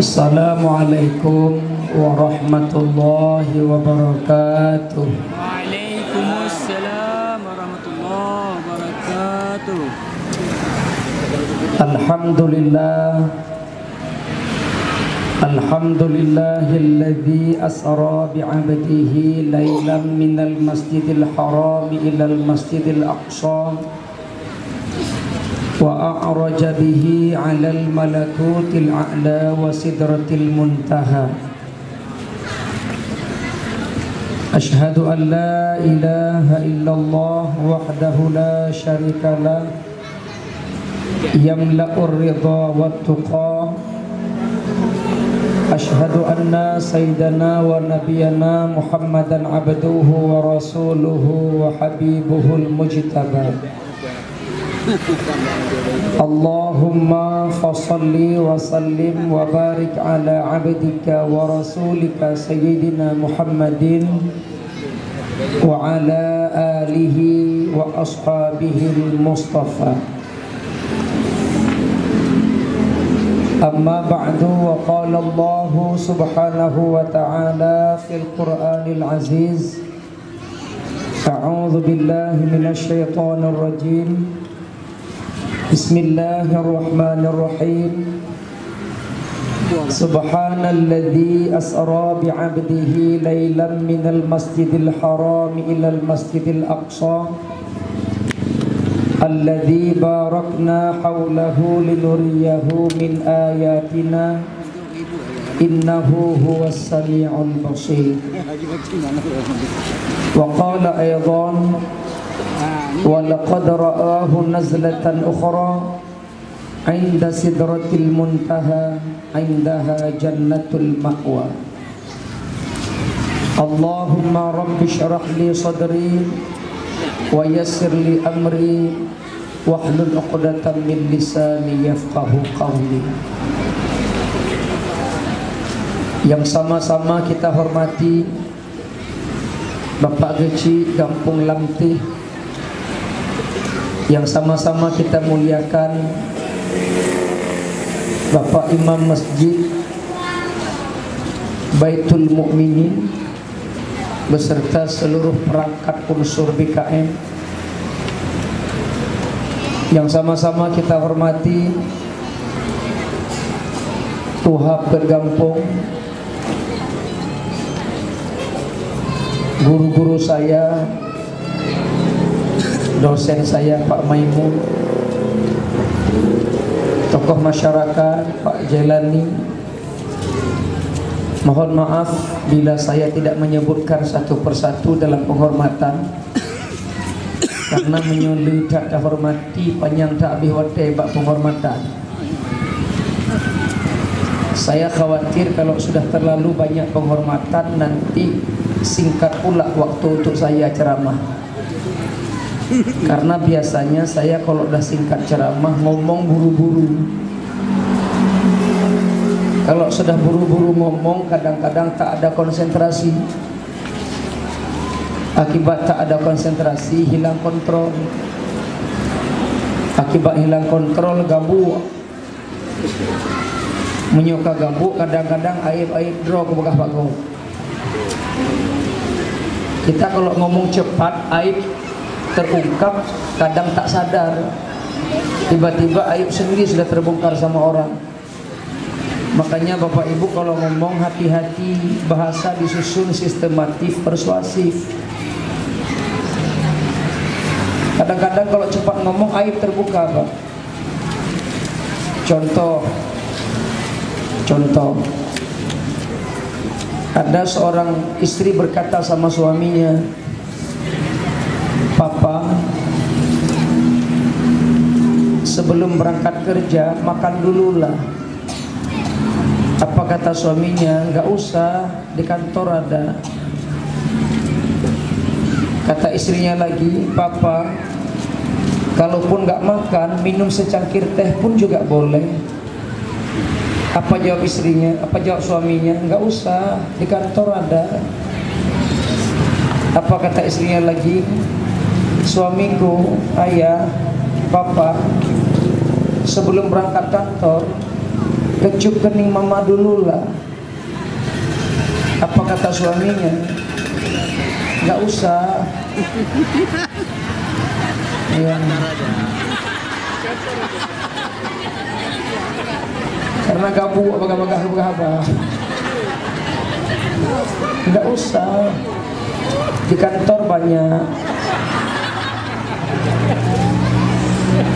Assalamualaikum warahmatullahi wabarakatuh. Waalaikumsalam warahmatullahi wabarakatuh. Alhamdulillahilladzi asra bi'abdihi laylan minal masjidil haram ilal masjidil aqsa wa a'raja bihi 'alal malakutil a'la wa sidratil muntaha. Ashhadu an la ilaha illallah wahdahu la syarika lah yamla'ur ridha wat tuqa. Ashhadu anna sayyidana wa nabiyyana Muhammadan abduhu wa rasuluhu wa habibuhul mujtaba. Allahumma fasalli wa sallim wa barik ala abdika wa rasulika sayyidina Muhammadin wa ala alihi wa ashabihi al-mustafa. Amma ba'du, wa qala Allah subhanahu wa ta'ala fil Qur'anil aziz. A'udzu billahi minasy syaithanir rajim. Bismillahirrahmanirrahim. Subhanalladzi asra bi'abdihi laylan minal masjidil haram ilal masjidil aqsa alladzi barakna hawlahu linuriyahu min ayatina innahu huwas sami'ul basir. Wa qala aydan wa laqad ra'ahu nazlatan ukhra 'inda sidratil muntaha 'indaha jannatul ma'wa. Allahumma rabbi shrah li sadri wa yassir li amri wahlul 'uqdatam min lisani yafqahu qawli. Yang sama-sama kita hormati Bapak Geci Kampung Lamtih, yang sama-sama kita muliakan Bapak Imam Masjid Baitul Mukminin beserta seluruh perangkat unsur BKM, yang sama-sama kita hormati Tuhab Bergampung, guru-guru saya, dosen saya Pak Maimun, tokoh masyarakat Pak Jailani. Mohon maaf bila saya tidak menyebutkan satu persatu dalam penghormatan, karena menyulit tak hormati panjang tak bihwate bak penghormatan. Saya khawatir kalau sudah terlalu banyak penghormatan nanti singkat pula waktu untuk saya ceramah. Karena biasanya saya kalau udah singkat ceramah ngomong buru-buru. Kalau sudah buru-buru ngomong kadang-kadang tak ada konsentrasi. Akibat tak ada konsentrasi hilang kontrol. Akibat hilang kontrol gabuk. Menyuka gabuk kadang-kadang aib-aib draw ke bekas bagus. Kita kalau ngomong cepat aib terungkap, kadang tak sadar tiba-tiba aib sendiri sudah terbongkar sama orang. Makanya Bapak Ibu kalau ngomong hati-hati, bahasa disusun sistematif, persuasif. Kadang-kadang kalau cepat ngomong aib terbuka, Pak. Contoh ada seorang istri berkata sama suaminya, "Papa, sebelum berangkat kerja makan dululah." Apa kata suaminya? "Enggak usah, di kantor ada." Kata istrinya lagi, "Papa, kalaupun enggak makan, minum secangkir teh pun juga boleh." Apa jawab istrinya? Apa jawab suaminya? "Enggak usah, di kantor ada." Apa kata istrinya lagi? "Suamiku, ayah, papa, sebelum berangkat kantor kecup kening mama dulu lah. Apa kata suaminya? Nggak usah. Ya. Karena gabu apa. Nggak usah. Di kantor banyak.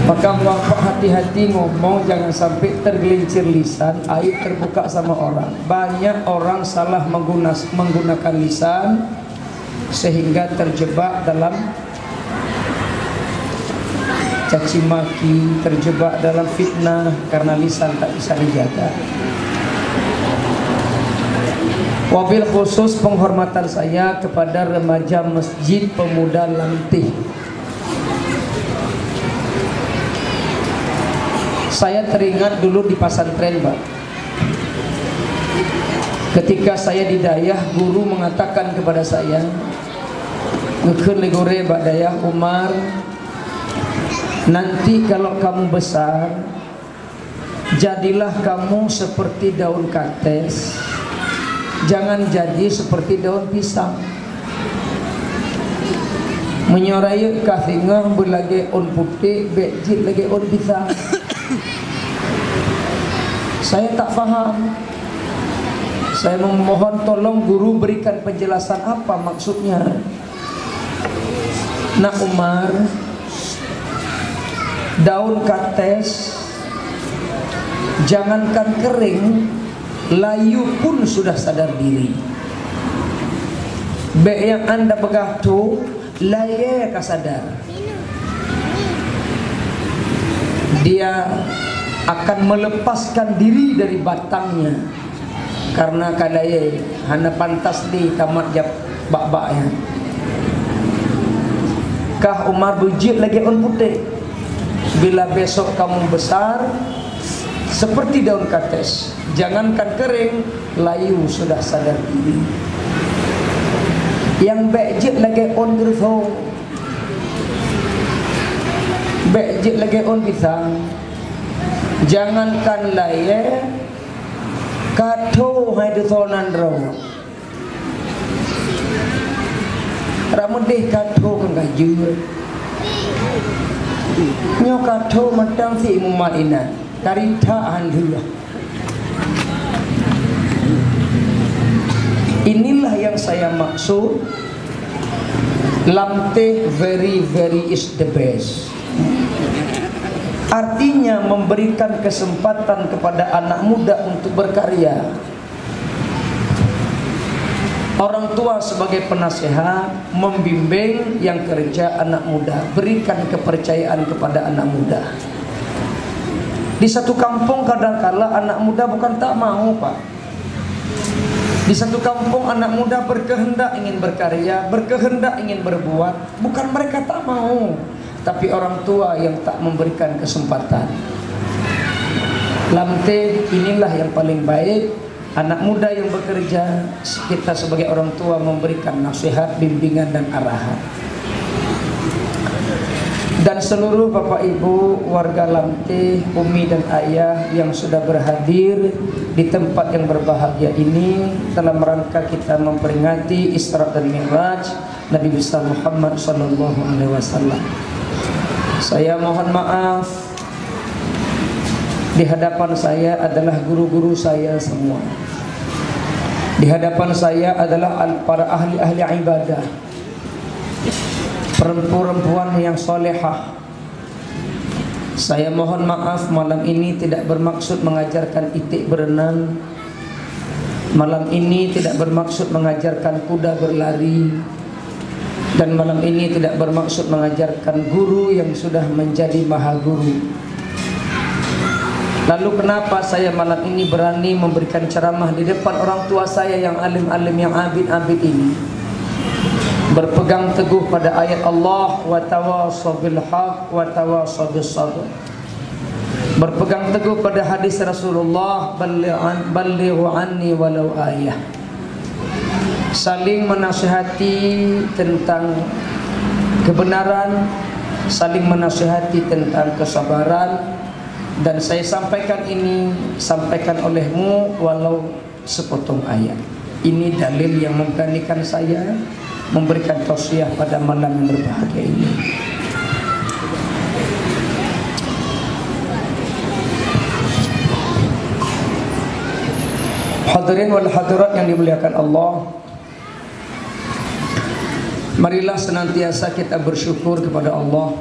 Maka bapak hati-hati ngomong, jangan sampai tergelincir lisan, aib terbuka sama orang. Banyak orang salah menggunakan lisan sehingga terjebak dalam caci maki, terjebak dalam fitnah karena lisan tak bisa dijaga. Wabil khusus penghormatan saya kepada remaja Masjid Pemuda Lantih. Saya teringat dulu di pesantren, Pak. Ketika saya di Dayah, guru mengatakan kepada saya, "Ngekeun legore Mbak Dayah Umar, nanti kalau kamu besar, jadilah kamu seperti daun kaktus, jangan jadi seperti daun pisang. Menyorai kathingah berlagi on putih, bejit lagi on pisang." Saya tak faham. Saya memohon tolong guru berikan penjelasan apa maksudnya. Nak Umar, daun kaktus jangankan kering, layu pun sudah sadar diri. Be yang anda pegah tu laye kasadar. Dia akan melepaskan diri dari batangnya karena kadaya hana pantas di tamat jab bak-baknya. Kah Umar bujit lagi on putih. Bila besok kamu besar seperti daun kaktus, jangankan kering, layu sudah sadar diri. Yang bejit lagi on gerthong, bejit lagi on pisang, jangankan laye kato hai detonan raw. Ramudeh kato kan gajur. Nyo kato matang si mumat ina karita handullah. Inilah yang saya maksud. Lamte very is the best. Artinya memberikan kesempatan kepada anak muda untuk berkarya. Orang tua sebagai penasehat membimbing yang kerja anak muda, berikan kepercayaan kepada anak muda. Di satu kampung kadangkala anak muda bukan tak mau, Pak. Di satu kampung anak muda berkehendak ingin berkarya, berkehendak ingin berbuat, bukan mereka tak mau, tapi orang tua yang tak memberikan kesempatan. Lamte inilah yang paling baik. Anak muda yang bekerja, kita sebagai orang tua memberikan nasihat, bimbingan dan arahan. Dan seluruh Bapak Ibu warga Lamte, Umi dan Ayah yang sudah berhadir di tempat yang berbahagia ini dalam rangka kita memperingati Isra dan Mi'raj Nabi besar Muhammad sallallahu alaihi wasallam. Saya mohon maaf, di hadapan saya adalah guru-guru saya semua. Di hadapan saya adalah para ahli-ahli ibadah, perempuan-perempuan yang solehah. Saya mohon maaf malam ini tidak bermaksud mengajarkan itik berenang. Malam ini tidak bermaksud mengajarkan kuda berlari. Dan malam ini tidak bermaksud mengajarkan guru yang sudah menjadi maha guru. Lalu kenapa saya malam ini berani memberikan ceramah di depan orang tua saya yang alim-alim, yang abid-abid ini? Berpegang teguh pada ayat Allah, wa tawassaw bil haqq wa tawassaw bis sabr. Berpegang teguh pada hadis Rasulullah, ballighu anni walau ayah. Saling menasihati tentang kebenaran, saling menasihati tentang kesabaran, Dan saya sampaikan ini, sampaikan olehmu walau sepotong ayat. Ini dalil yang memberanikan saya memberikan tausiah pada malam yang berbahagia ini. Hadirin wal hadirat yang dimuliakan Allah, marilah senantiasa kita bersyukur kepada Allah.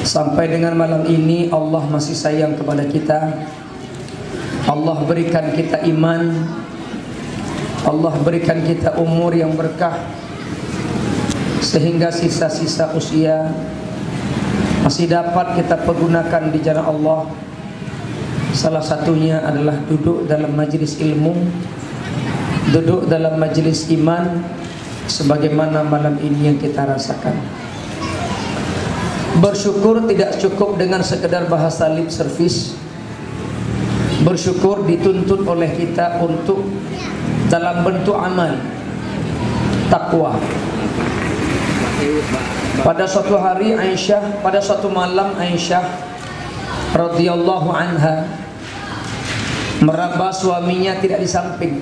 Sampai dengan malam ini Allah masih sayang kepada kita. Allah berikan kita iman, Allah berikan kita umur yang berkah, sehingga sisa-sisa usia masih dapat kita pergunakan di jalan Allah. Salah satunya adalah duduk dalam majlis ilmu, duduk dalam majlis iman, sebagaimana malam ini yang kita rasakan. Bersyukur tidak cukup dengan sekedar bahasa lip service. Bersyukur dituntut oleh kita untuk dalam bentuk amal, takwa. Pada suatu hari Aisyah, pada suatu malam Aisyah radhiyallahu anha meraba suaminya tidak di samping.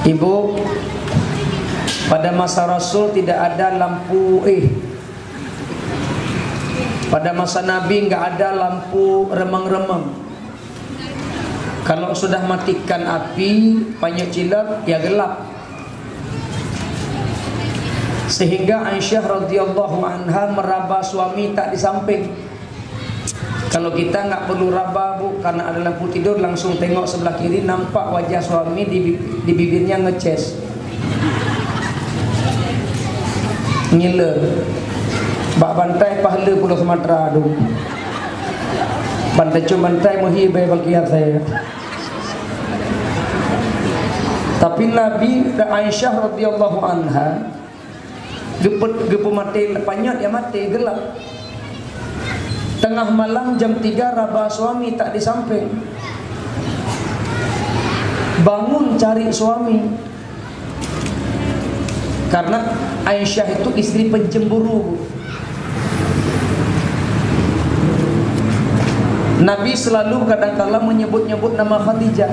Ibu, pada masa Rasul tidak ada lampu pada masa Nabi nggak ada lampu remang-remang. Kalau sudah matikan api panyut cilat, ya gelap. Sehingga Aisyah radhiyallahu anha meraba suami tak di samping. Kalau kita nggak perlu raba, Bu, karena ada lampu tidur, langsung tengok sebelah kiri, nampak wajah suami di bibirnya ngeces, ngiler. Bak bantai pahala Pulau Sumatera tu. Bantai cuma bantai menghibai bagian saya. Tapi Nabi dan Aisyah radhiyallahu anha gepu mati panyat ya mati gelap. Tengah malam jam 3 raba suami tak di samping. Bangun cari suami. Karena Aisyah itu istri pencemburu. Nabi selalu kadang-kala menyebut-nyebut nama Khadijah.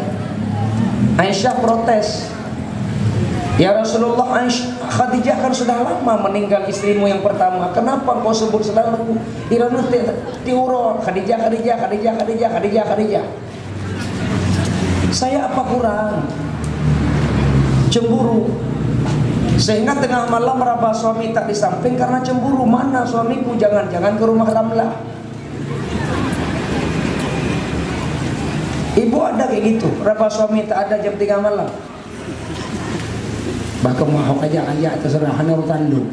Aisyah protes, ya Rasulullah, Khadijah kan sudah lama meninggal istrimu yang pertama. Kenapa kau sebut selalu Iranu tiuro Khadijah, Khadijah, Khadijah, Khadijah, Khadijah, Khadijah? Saya apa kurang? Cemburu. Sehingga tengah malam meraba suami tak di samping karena cemburu. Mana suamiku? Jangan-jangan ke rumah Ramlah. Ibu ada kayak gitu, berapa suami tak ada jam 3 malam. Bahkan mau aja terserah urutan lu.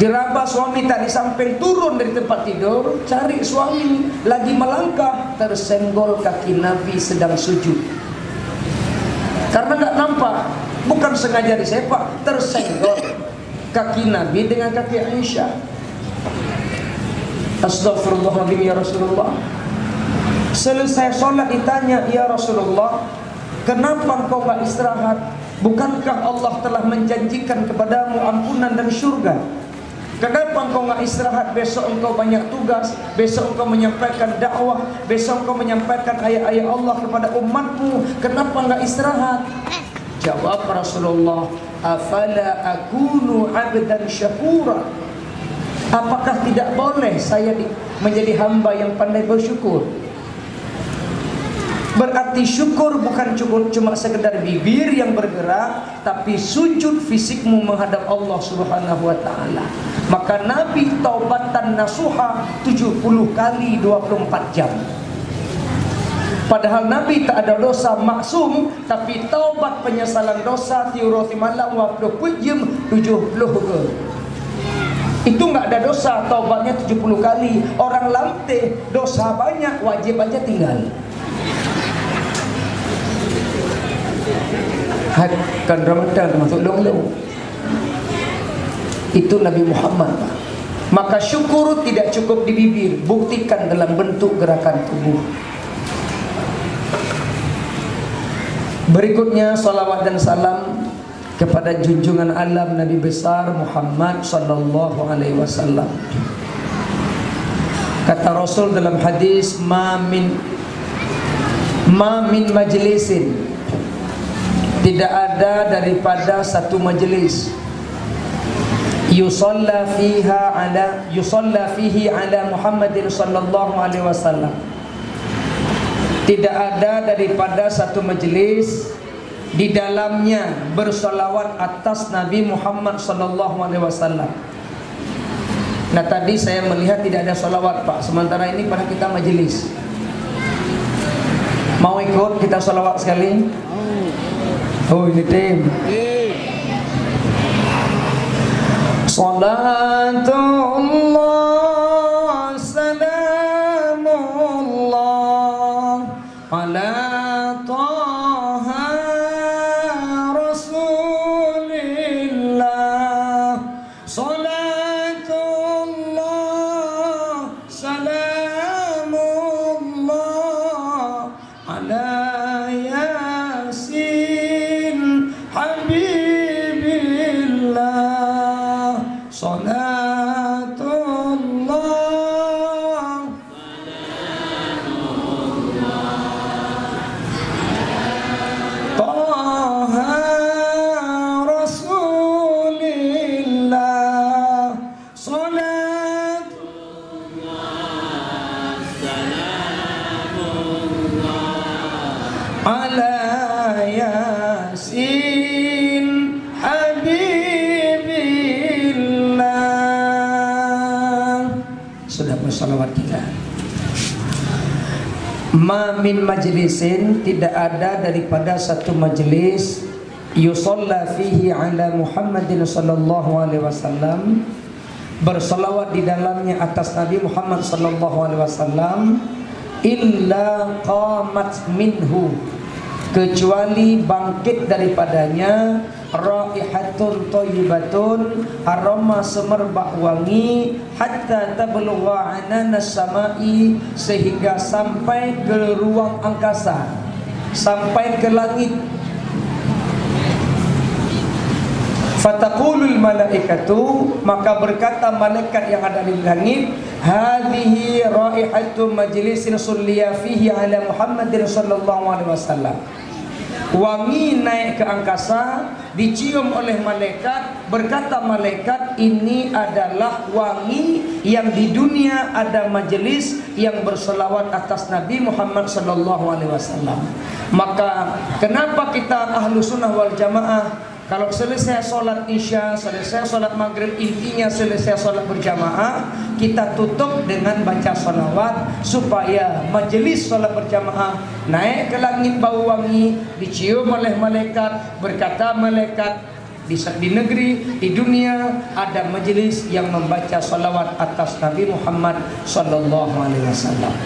Diraba suami tak di samping, turun dari tempat tidur, cari suami lagi melangkah, tersenggol kaki Nabi sedang sujud. Karena nggak nampak, bukan sengaja disepak, tersenggol kaki Nabi dengan kaki Aisyah. Astagfirullahaladzim ya Rasulullah. Selesai sholat ditanya, ya Rasulullah, kenapa engkau gak istirahat? Bukankah Allah telah menjanjikan kepadamu ampunan dan syurga? Kenapa engkau gak istirahat? Besok engkau banyak tugas, besok engkau menyampaikan dakwah, besok engkau menyampaikan ayat-ayat Allah kepada umatmu. Kenapa gak istirahat? Jawab Rasulullah, afala akunu abdan syakura. Apakah tidak boleh saya menjadi hamba yang pandai bersyukur? Berarti syukur bukan cuma sekedar bibir yang bergerak, tapi sujud fisikmu menghadap Allah Subhanahu wa taala. Maka Nabi taubatan nasuha 70 kali 24 jam. Padahal Nabi tak ada dosa maksum, tapi taubat penyesalan dosa tiurati malam waktu kujim 70 ke. Itu nggak ada dosa, taubatnya 70 kali. Orang lamte dosa banyak, wajib aja tinggal. Kan Ramadan termasuk long-long. Itu Nabi Muhammad. Maka syukur tidak cukup di bibir, buktikan dalam bentuk gerakan tubuh. Berikutnya salawat dan salam kepada junjungan alam Nabi besar Muhammad sallallahu alaihi wasallam. Kata Rasul dalam hadis, ma min majlisin, tidak ada daripada satu majlis yusalla fihi ala Muhammadin sallallahu alaihi wasallam, tidak ada daripada satu majlis di dalamnya bersolawat atas Nabi Muhammad sallallahu alaihi wasallam. Nah, tadi saya melihat tidak ada solawat, Pak. Sementara ini pada kita majelis. Mau ikut kita solawat sekali? Oh, ini tim. Salatullah salamullah ala Taha Rasulillah. Ala Yasin Habibillah. Sudah bersalawat kita. Ma min majlisin, tidak ada daripada satu majlis yusalla fihi ala Muhammadin sallallahu alaihi wasallam, bersalawat di dalamnya atas Nabi Muhammad sallallahu alaihi wasallam, illa qamat minhu, kecuali bangkit daripadanya raihatun thayyibatun, aroma semerbak wangi, hatta tablugha ananas samai, sehingga sampai ke ruang angkasa, sampai ke langit. Fataqulul malaikatu, maka berkata malaikat yang ada di langit, hadhihi raihatu majlisin sulliya fihi ala Muhammadin sallallahu alaihi wasallam. Wangi naik ke angkasa, dicium oleh malaikat. Berkata malaikat, ini adalah wangi yang di dunia ada majelis yang berselawat atas Nabi Muhammad sallallahu alaihi wasallam. Maka kenapa kita ahlu sunnah wal jamaah, kalau selesai sholat isya, selesai sholat maghrib, intinya selesai sholat berjamaah, kita tutup dengan baca sholawat, supaya majelis sholat berjamaah naik ke langit bau wangi, dicium oleh malaikat. Berkata malaikat, di negeri, di dunia ada majelis yang membaca sholawat atas Nabi Muhammad sallallahu alaihi wasallam.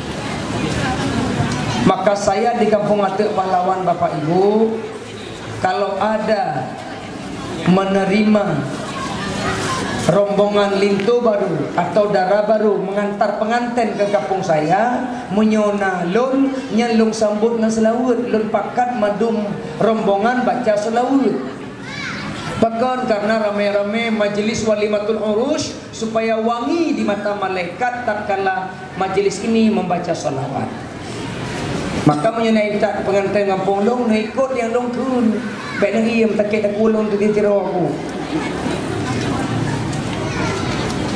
Maka saya di Kampung Atek Pahlawan, Bapak Ibu, kalau ada menerima rombongan lintu baru atau dara baru mengantar pengantin ke kampung saya, menyona lun nyalung sambut na selawut, lun pakat madum rombongan baca selawut. Bahkan karena rame-rame majelis walimatul urus, supaya wangi di mata malaikat tatkala majelis ini membaca salawat. Maka menyonai tak pengantin kampung dong, na ikut yang dong kun. Baik nak iem takik tak kulung tu dia tiro aku.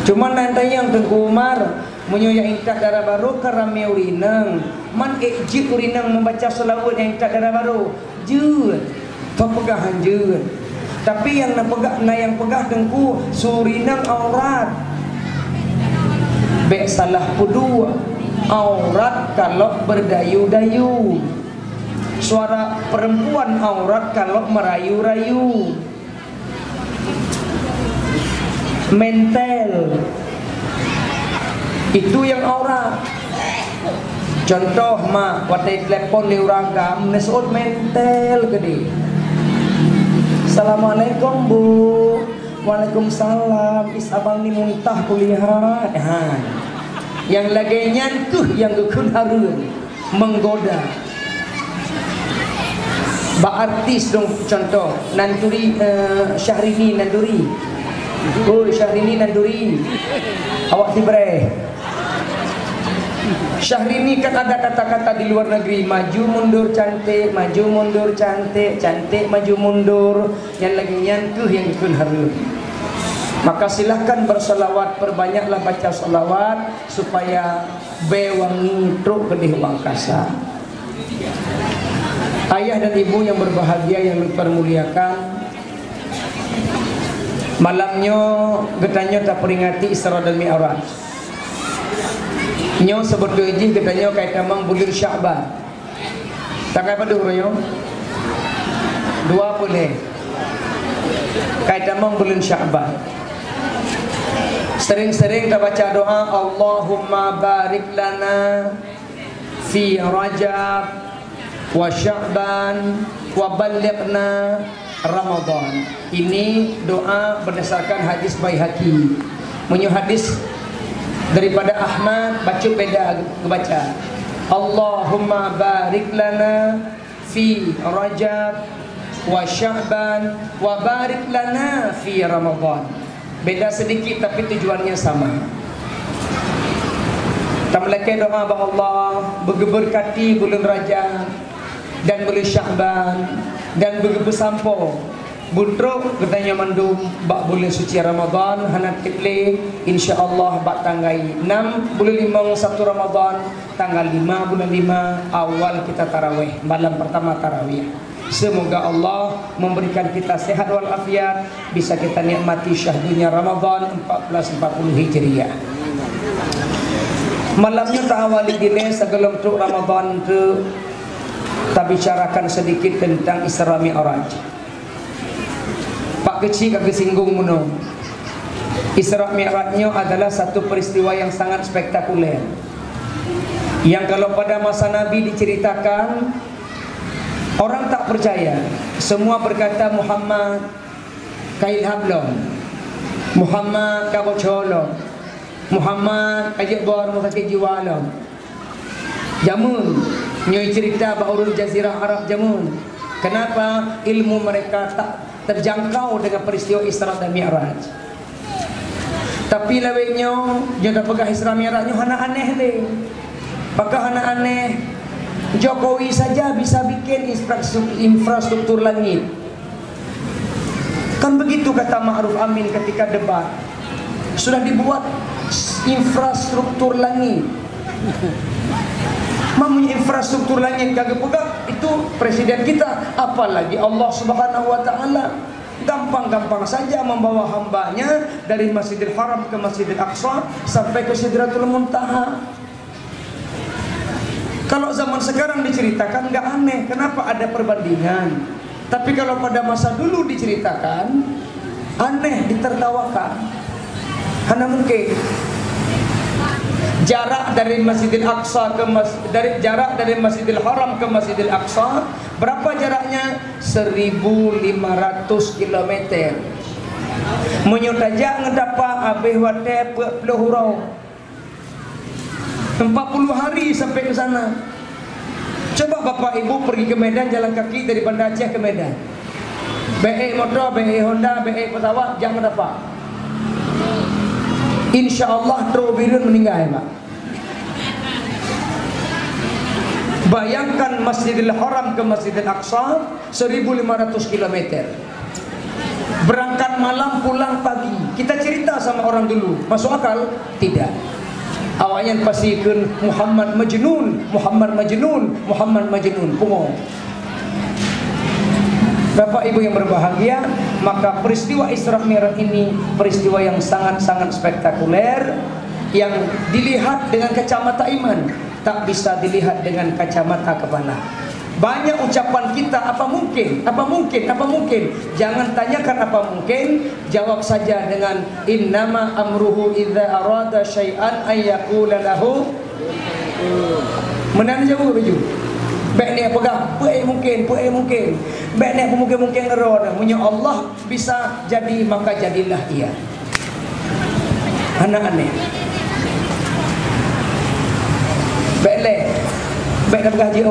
Cuma nanti yang Tengku Umar menyoyak ingkat darah baru kerame urinang. Man ejik urinang membaca selawat yang ingkat darah baru. Jut. Kau pegahan jut. Tapi yang nak pegah, yang pegah Tengku surinang aurat. Baik salah kedua. Aurat kalau berdayu-dayu. Suara perempuan aurat kalau merayu-rayu. Mentel itu yang aurat. Contoh mak watai telepon di uragam nesut mentel gede. Assalamualaikum bu. Waalaikumsalam. Is abang ni muntah kulihat. Yang lagi nyantuh yang gekun harun menggoda. Ba artis dong, contoh Nanduri, Syahrini Nanduri. Oh, Syahrini Nanduri. Awak tibre. Syahrini kan ada kata-kata di luar negeri, maju mundur cantik, maju mundur cantik, cantik maju mundur, yang lagi nyantuh yang ikut haru. Maka silahkan berselawat, perbanyaklah baca selawat supaya bewangi truk kedih wangkasa. Ayah dan ibu yang berbahagia yang dipermuliakan, malamnya getanya tak peringati Isra dan Mi'raj. Nyo sebut doji getanya kait namang bulan Sya'ban. Tak kait pada huruf dua boleh. Kait namang bulan Sya'ban. Sering-sering kita baca doa Allahumma barik lana fi Rajab wa Sya'ban wa ballighna Ramadan. Ini doa berdasarkan hadis Baihaqi. Menyu hadis daripada Ahmad, baca beda baca Allahumma barik lana fi Rajab wa Sya'ban wa barik lana fi Ramadan. Beda sedikit tapi tujuannya sama. Tamlake doa ba Allah berberkati bulan Rajab dan bulan Sya'ban dan bersampo butruk katanya mandum bak bulan suci Ramadan hanat kitle insyaallah bak tanggal 6 bulan 5 1 Ramadan tanggal 5 bulan 5 awal kita tarawih, malam pertama tarawih. Semoga Allah memberikan kita sehat walafiat, bisa kita nikmati syahdunya Ramadan 1440 Hijriah. Malamnya tak awali dile sebelum tu Ramadan tu kita bicarakan sedikit tentang Isra Mi'raj. Pak kecil kagak singgung muno. Isra Mi'rajnya adalah satu peristiwa yang sangat spektakuler. Yang kalau pada masa Nabi diceritakan, orang tak percaya. Semua berkata Muhammad kail hablon, Muhammad kabocolo, Muhammad ajak bor musakit jiwalom. Jamun nyoi cerita baurul jazirah Arab jamun. Kenapa ilmu mereka tak terjangkau dengan peristiwa Isra dan Mi'raj? Tapi lawenya dia dah pegang Isra Mi'rajnya hana aneh deh. Pakah hana aneh. Jokowi saja bisa bikin infrastruktur langit. Kan begitu kata Ma'ruf Amin ketika debat. Sudah dibuat infrastruktur langit. Mempunyai infrastruktur langit kagak pegang itu presiden kita, apalagi Allah Subhanahu wa taala. Gampang-gampang saja membawa hambanya dari Masjidil Haram ke Masjidil Aqsa sampai ke Sidratul Muntaha. Kalau zaman sekarang diceritakan nggak aneh, kenapa ada perbandingan? Tapi kalau pada masa dulu diceritakan aneh, ditertawakan. Karena mungkin jarak dari Masjidil Aqsa ke jarak dari Masjidil Haram ke Masjidil Aqsa berapa jaraknya? 1.500 km. Menyutajak ngedapa abih wate 40 hurau. 40 hari sampai ke sana. Coba bapak ibu pergi ke Medan jalan kaki dari Banda Aceh ke Medan. BE motor, BE Honda, BE pesawat, jangan apa. Insya Allah Trobirun meninggal, Pak. Bayangkan Masjidil Haram ke Masjidil Aqsa 1.500 km. Berangkat malam, pulang pagi. Kita cerita sama orang dulu, masuk akal? Tidak. Awalnya pastikan Muhammad Majnun, Muhammad Majnun, Muhammad Majnun. Kumau. Bapak ibu yang berbahagia, maka peristiwa Isra Mi'raj ini peristiwa yang sangat-sangat spektakuler, yang dilihat dengan kacamata iman, tak bisa dilihat dengan kacamata kepala. Banyak ucapan kita, apa mungkin, apa mungkin, apa mungkin. Jangan tanyakan apa mungkin, jawab saja dengan innama amruhu idza arada syai'an ayyaqula lahu. Menan jauh baju. Baik ni pegang, mungkin, mungkin. Baik ni mungkin ngeron. Punya Allah bisa jadi maka jadilah ia. Aneh-aneh. Baiklah. Baik dah bergaji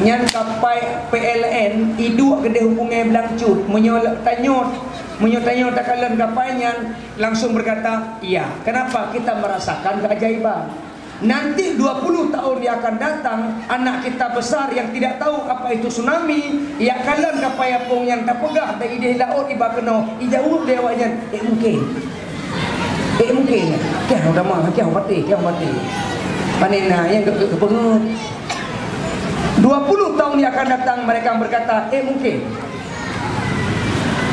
nyan kapai PLN idu kedai hubungai belangcut menyotanya tak kalian kapai nyan langsung berkata iya. Kenapa? Kita merasakan keajaiban. nanti 20 tahun yang akan datang, anak kita besar yang tidak tahu apa itu tsunami, ya kalian kapaya pong yang tak pegah dari ide laut iba kena ijauh dewanya. Mungkin. Kiah udah mah, kiah mati. Panena yang kepengut. 20 tahun yang akan datang mereka berkata, mungkin.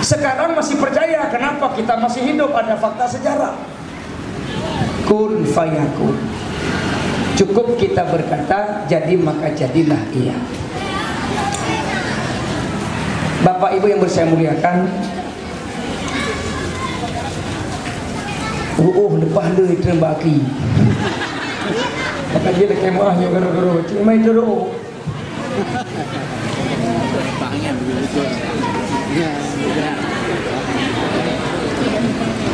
Sekarang masih percaya, kenapa kita masih hidup? Ada fakta sejarah. Kun fayakun. Cukup kita berkata, jadi maka jadilah ia. Bapak Ibu yang saya muliakan, depan dia terbaki. Maka dia dekat mahnya garo-garo, cuma itu doh.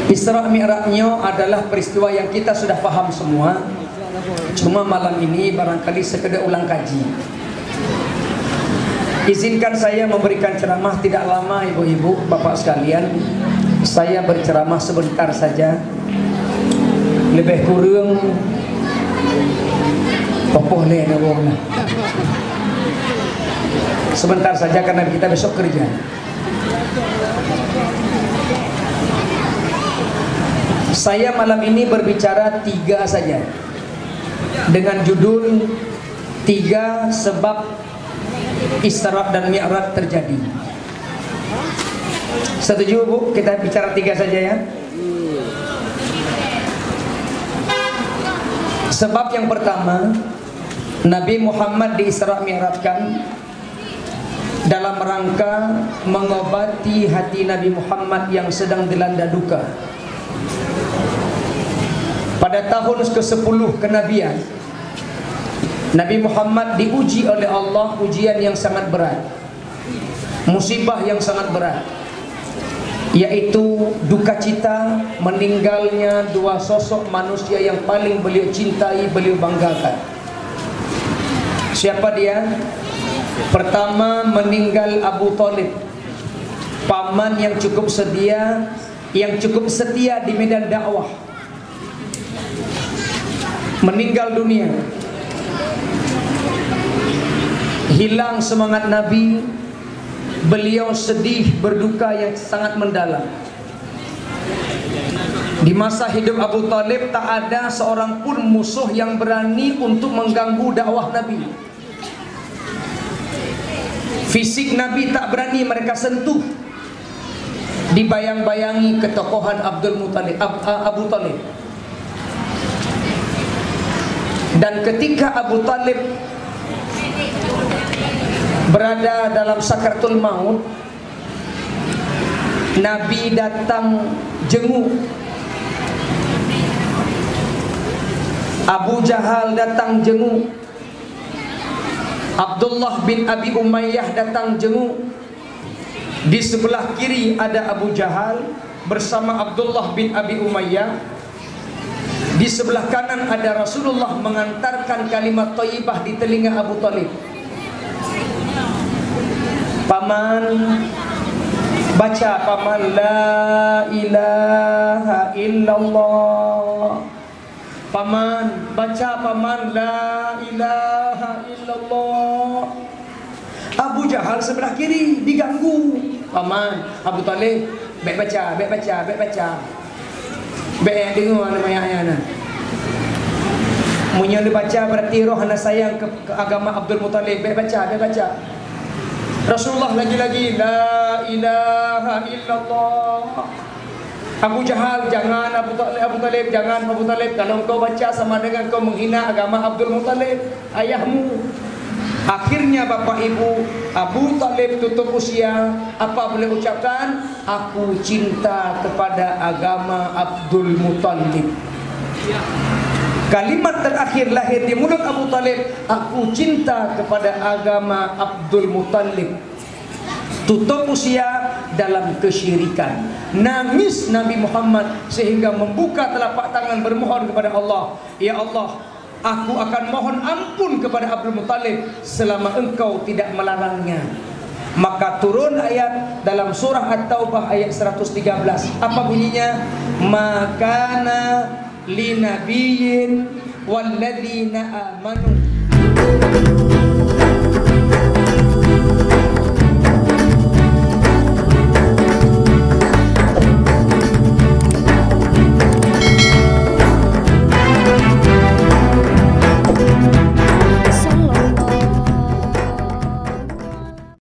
Isra Mi'rajnya adalah peristiwa yang kita sudah paham semua. Cuma malam ini barangkali sekedar ulang kaji. Izinkan saya memberikan ceramah tidak lama, ibu-ibu, bapak sekalian. Saya berceramah sebentar saja. Lebih kurang popoh le lah. Sebentar saja karena kita besok kerja. Saya malam ini berbicara 3 saja, dengan judul 3 sebab Isra dan Mi'raj terjadi. Setuju Bu? Kita bicara 3 saja ya. Sebab yang pertama, Nabi Muhammad di Isra Mi'rajkan dalam rangka mengobati hati Nabi Muhammad yang sedang dilanda duka. Pada tahun ke-10 kenabian, Nabi Muhammad diuji oleh Allah ujian yang sangat berat, musibah yang sangat berat, yaitu duka cita meninggalnya 2 sosok manusia yang paling beliau cintai, beliau banggakan. Siapa dia? Pertama, meninggal Abu Thalib, paman yang cukup setia di medan dakwah, meninggal dunia. Hilang semangat Nabi, beliau sedih, berduka yang sangat mendalam. Di masa hidup Abu Thalib tak ada seorang pun musuh yang berani untuk mengganggu dakwah Nabi. Fisik Nabi tak berani mereka sentuh. Dibayang-bayangi ketokohan Abu Thalib. Dan ketika Abu Thalib berada dalam sakaratul maut, Nabi datang jenguk. Abu Jahal datang jenguk. Abdullah bin Abi Umayyah datang jenguk. Di sebelah kiri ada Abu Jahal bersama Abdullah bin Abi Umayyah. Di sebelah kanan ada Rasulullah mengantarkan kalimat thayyibah di telinga Abu Thalib. Paman, baca paman, la ilaha illallah. Paman, baca paman, la ilaha illallah. Abu Jahal sebelah kiri diganggu. Paman, Abu Thalib, baik baca. Baik dengar nama ayah. Munya dibaca berarti roh anak sayang ke agama Abdul Muthalib. Baik baca. Rasulullah lagi-lagi, la ilaha illallah. Abu Jahal, jangan Abu Thalib, jangan Abu Thalib. Kalau kau baca sama dengan kau menghina agama Abdul Muthalib, ayahmu. Akhirnya Bapak Ibu, Abu Thalib tutup usia. Apa boleh ucapkan? Aku cinta kepada agama Abdul Muthalib. Kalimat terakhir lahir di mulut Abu Thalib, aku cinta kepada agama Abdul Muthalib. Tutup usia dalam kesyirikan. Nangis Nabi Muhammad sehingga membuka telapak tangan bermohon kepada Allah, ya Allah, aku akan mohon ampun kepada Abdul Muthalib selama engkau tidak melarangnya. Maka turun ayat dalam surah At-Taubah ayat 113. Apa bunyinya? Makana li nabiyyin walladzina amanu